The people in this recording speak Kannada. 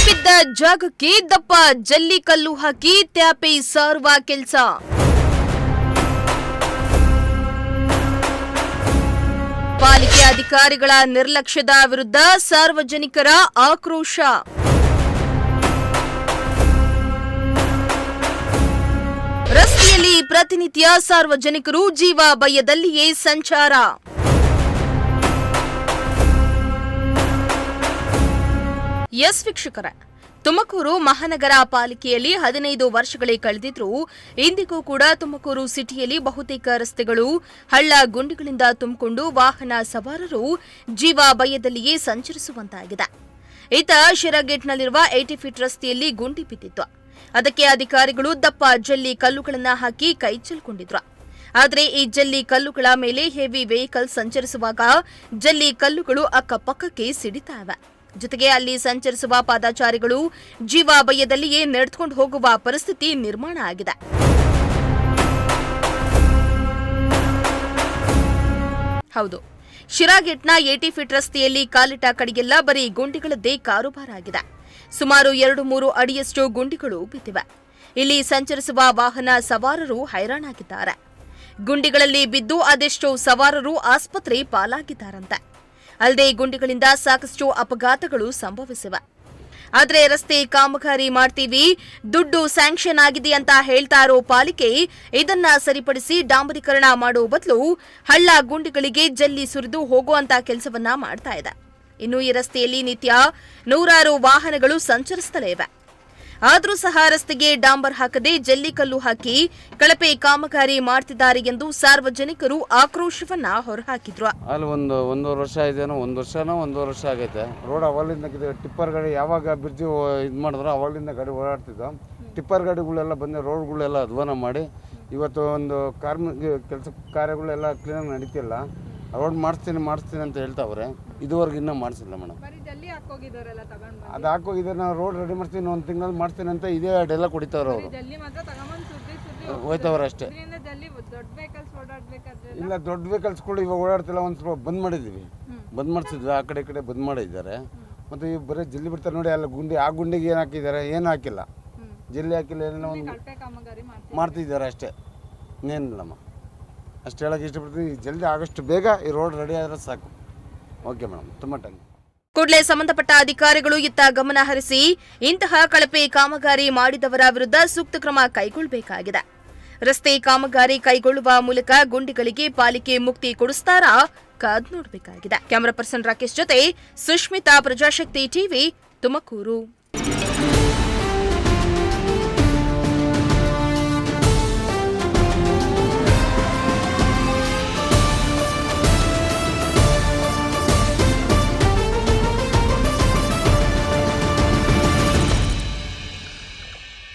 ಬಿದ್ದ ಜಾಗಕ್ಕೆ ದಪ್ಪ ಜಲ್ಲಿ ಕಲ್ಲು ಹಾಕಿ ತ್ಯಾಪೆ ಸಾರುವ ಕೆಲಸ. ಪಾಲಿಕೆ ಅಧಿಕಾರಿಗಳ ನಿರ್ಲಕ್ಷ್ಯದ ವಿರುದ್ಧ ಸಾರ್ವಜನಿಕರ ಆಕ್ರೋಶ. ರಸ್ತೆಯಲ್ಲಿ ಪ್ರತಿನಿತ್ಯ ಸಾರ್ವಜನಿಕರು ಜೀವ ಭಯದಲ್ಲಿಯೇ ಸಂಚಾರ. ಎಸ್ ವೀಕ್ಷಕರೇ, ತುಮಕೂರು ಮಹಾನಗರ ಪಾಲಿಕೆಯಲ್ಲಿ 15 ವರ್ಷಗಳೇ ಕಳೆದಿದ್ರೂ ಇಂದಿಗೂ ಕೂಡ ತುಮಕೂರು ಸಿಟಿಯಲ್ಲಿ ಬಹುತೇಕ ರಸ್ತೆಗಳು ಹಳ್ಳ ಗುಂಡಿಗಳಿಂದ ತುಂಬಿಕೊಂಡು ವಾಹನ ಸವಾರರು ಜೀವ ಭಯದಲ್ಲಿಯೇ ಸಂಚರಿಸುವಂತಾಗಿದೆ. ಇತ್ತ ಶಿರಾಗೇಟ್ನಲ್ಲಿರುವ 80 ಫೀಟ್ ರಸ್ತೆಯಲ್ಲಿ ಗುಂಡಿ ಬಿದ್ದಿತ್ತು. ಅದಕ್ಕೆ ಅಧಿಕಾರಿಗಳು ದಪ್ಪ ಜಲ್ಲಿ ಕಲ್ಲುಗಳನ್ನು ಹಾಕಿ ಕೈ ಚೆಲ್ಕೊಂಡಿದ್ರು. ಆದರೆ ಈ ಜಲ್ಲಿ ಕಲ್ಲುಗಳ ಮೇಲೆ ಹೆವಿ ವೆಹಿಕಲ್ ಸಂಚರಿಸುವಾಗ ಜಲ್ಲಿ ಕಲ್ಲುಗಳು ಅಕ್ಕಪಕ್ಕಕ್ಕೆ ಸಿಡಿತಾ ಇವೆ. ಜೊತೆಗೆ ಅಲ್ಲಿ ಸಂಚರಿಸುವ ಪಾದಚಾರಿಗಳು ಜೀವ ಭಯದಲ್ಲಿಯೇ ನಡೆದುಕೊಂಡು ಹೋಗುವ ಪರಿಸ್ಥಿತಿ ನಿರ್ಮಾಣ ಆಗಿದೆ. ಹೌದು, ಶಿರಾಗೇಟ್ನ 80 ಫೀಟ್ ರಸ್ತೆಯಲ್ಲಿ ಕಾಲಿಟ್ಟ ಕಡೆಯೆಲ್ಲ ಬರೀ ಗುಂಡಿಗಳದ್ದೇ ಕಾರುಬಾರ ಆಗಿದೆ. ಸುಮಾರು 2-3 ಅಡಿಯಷ್ಟು ಗುಂಡಿಗಳು ಬಿದ್ದಿವೆ. ಇಲ್ಲಿ ಸಂಚರಿಸುವ ವಾಹನ ಸವಾರರು ಹೈರಾಣಾಗಿದ್ದಾರೆ. ಗುಂಡಿಗಳಲ್ಲಿ ಬಿದ್ದು ಅದೆಷ್ಟೋ ಸವಾರರು ಆಸ್ಪತ್ರೆ ಪಾಲಾಗಿದ್ದಾರಂತೆ. ಅಲ್ಲದೆ ಗುಂಡಿಗಳಿಂದ ಸಾಕಷ್ಟು ಅಪಘಾತಗಳು ಸಂಭವಿಸಿವೆ. ಆದರೆ ರಸ್ತೆ ಕಾಮಗಾರಿ ಮಾಡ್ತೀವಿ, ದುಡ್ಡು ಸ್ಯಾಂಕ್ಷನ್ ಆಗಿದೆ ಅಂತ ಹೇಳ್ತಾ ಇರೋ ಪಾಲಿಕೆ ಇದನ್ನ ಸರಿಪಡಿಸಿ ಡಾಂಬರೀಕರಣ ಮಾಡುವ ಬದಲು ಹಳ್ಳ ಗುಂಡಿಗಳಿಗೆ ಜಲ್ಲಿ ಸುರಿದು ಹೋಗುವಂತ ಕೆಲಸವನ್ನ ಮಾಡ್ತಾ ಇದೆ. ಇನ್ನು ಈ ರಸ್ತೆಯಲ್ಲಿ ನಿತ್ಯ ನೂರಾರು ವಾಹನಗಳು ಸಂಚರಿಸುತ್ತಲೇ ಇವೆ. ಆದರೂ ಸಹ ರಸ್ತೆಗೆ ಡಾಂಬರ್ ಹಾಕದೆ ಜಲ್ಲಿಕಲ್ಲು ಹಾಕಿ ಕಳಪೆ ಕಾಮಗಾರಿ ಮಾಡ್ತಿದ್ದಾರೆ ಎಂದು ಸಾರ್ವಜನಿಕರು ಆಕ್ರೋಶವನ್ನ ಹೊರಹಾಕಿದ್ರು. ಅಲ್ಲಿ ಒಂದೂವರೆ ವರ್ಷ ಇದೇನೋ, ಒಂದೂವರೆ ವರ್ಷ ಆಗೈತೆ. ರೋಡ್ ಅವಾಗಲಿಂದ ಟಿಪ್ಪರ್ ಗಾಡಿ ಯಾವಾಗ ಬ್ರಿಡ್ಜ್ ಇದು ಮಾಡಿದ್ರು ಅವಾಗಲಿಂದ ಗಾಡಿ ಓಡಾಡ್ತಿದ್ವು. ಟಿಪ್ಪರ್ ಗಾಡಿಗಳೆಲ್ಲ ಬಂದು ರೋಡ್ಗಳೆಲ್ಲ ಅಧ್ವಾನ ಮಾಡಿ ಇವತ್ತು ಒಂದು ಕೆಲಸ ಕಾರ್ಯಗಳೆಲ್ಲ ಕ್ಲೀನಾಗಿ ನಡೀತಿಲ್ಲ. ರೋಡ್ ಮಾಡಿಸ್ತೀನಿ ಅಂತ ಹೇಳ್ತಾವ್ರೆ. ಇದುವರೆಗೂ ಇನ್ನೂ ಮಾಡಿಸಿಲ್ಲ ಮೇಡಮ್. ಅದು ಹಾಕೋಗಿದ್ದಾರೆ. ನಾವು ರೋಡ್ ರೆಡಿ ಮಾಡ್ತೀನಿ, ಒಂದು ತಿಂಗಳಲ್ಲಿ ಮಾಡ್ತೀನಿ ಅಂತ ಇದೇ ಅಡೆಲ್ಲ ಕುಡಿತಾವ್ರೆ ಅವರು. ಹೋಯ್ತವ್ರೆ ಅಷ್ಟೇ. ಇಲ್ಲ, ದೊಡ್ಡ ವೆಹಿಕಲ್ಸ್ಗಳು ಇವಾಗ ಓಡಾಡ್ತಿಲ್ಲ. ಒಂದು ಸ್ವಲ್ಪ ಬಂದ್ ಮಾಡಿದ್ವಿ, ಬಂದ್ ಮಾಡಿಸಿದ್ವಿ. ಆ ಕಡೆ ಈ ಕಡೆ ಬಂದ್ ಮಾಡಿದ್ದಾರೆ. ಮತ್ತು ಈ ಬರೀ ಜಲ್ಲಿ ಬಿಡ್ತಾರೆ ನೋಡಿ. ಅಲ್ಲ ಆ ಗುಂಡಿಗೆ ಏನು ಹಾಕಿದ್ದಾರೆ? ಏನು ಹಾಕಿಲ್ಲ, ಜಲ್ಲಿ ಹಾಕಿಲ್ಲ. ಏನೋ ಒಂದು ಮಾಡ್ತಿದ್ದಾರೆ ಅಷ್ಟೇ, ಇನ್ನೇನಿಲ್ಲಮ್ಮ. ಅಷ್ಟು ಹೇಳಕ್ಕೆ ಇಷ್ಟಪಡ್ತೀನಿ. ಜಲ್ದಿ ಆದಷ್ಟು ಬೇಗ ಈ ರೋಡ್ ರೆಡಿ ಆದರೆ ಸಾಕು. ಓಕೆ ಮೇಡಮ್, ತುಂಬ ಥ್ಯಾಂಕ್ ಯು. ಕೂಡಲೇ ಸಂಬಂಧಪಟ್ಟ ಅಧಿಕಾರಿಗಳು ಇತ್ತ ಗಮನ ಹರಿಸಿ ಇಂತಹ ಕಳಪೆ ಕಾಮಗಾರಿ ಮಾಡಿದವರ ವಿರುದ್ಧ ಸೂಕ್ತ ಕ್ರಮ ಕೈಗೊಳ್ಳಬೇಕಾಗಿದೆ. ರಸ್ತೆ ಕಾಮಗಾರಿ ಕೈಗೊಳ್ಳುವ ಮೂಲಕ ಗುಂಡಿಗಳಿಗೆ ಪಾಲಿಕೆ ಮುಕ್ತಿ ಕೊಡಿಸ್ತಾರಾ? ಕಾದ್ ನೋಡಬೇಕಾಗಿದೆ. ಕ್ಯಾಮರಾ ಪರ್ಸನ್ ರಾಕೇಶ್ ಜೊತೆ ಸುಷ್ಮಿತಾ, ಪ್ರಜಾಶಕ್ತಿ ಟಿವಿ, ತುಮಕೂರು.